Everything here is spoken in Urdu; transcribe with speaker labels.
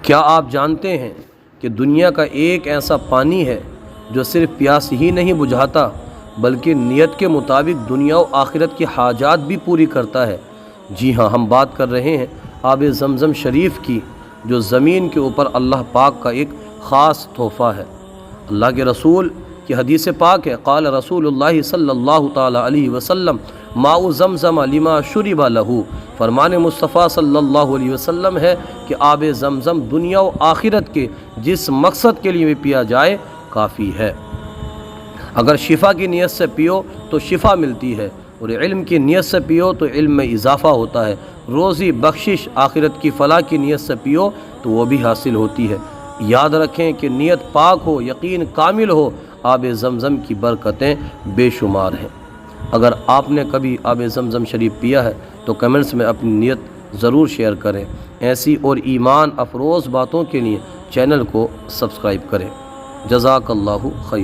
Speaker 1: کیا آپ جانتے ہیں کہ دنیا کا ایک ایسا پانی ہے جو صرف پیاس ہی نہیں بجھاتا بلکہ نیت کے مطابق دنیا و آخرت کی حاجات بھی پوری کرتا ہے؟ جی ہاں، ہم بات کر رہے ہیں آب زمزم شریف کی، جو زمین کے اوپر اللہ پاک کا ایک خاص تحفہ ہے۔ اللہ کے رسول کی حدیث پاک ہے، قال رسول اللہ صلی اللہ تعالی علیہ وسلم ماء زمزم لما شرب لہ، فرمان مصطفیٰ صلی اللہ علیہ وسلم ہے کہ آب زمزم دنیا و آخرت کے جس مقصد کے لیے بھی پیا جائے کافی ہے۔ اگر شفا کی نیت سے پیو تو شفا ملتی ہے، اور علم کی نیت سے پیو تو علم میں اضافہ ہوتا ہے، روزی بخشش آخرت کی فلاح کی نیت سے پیو تو وہ بھی حاصل ہوتی ہے۔ یاد رکھیں کہ نیت پاک ہو، یقین کامل ہو، آب زمزم کی برکتیں بے شمار ہیں۔ اگر آپ نے کبھی آب زمزم شریف پیا ہے تو کمنٹس میں اپنی نیت ضرور شیئر کریں۔ ایسی اور ایمان افروز باتوں کے لیے چینل کو سبسکرائب کریں۔ جزاک اللہ خیر۔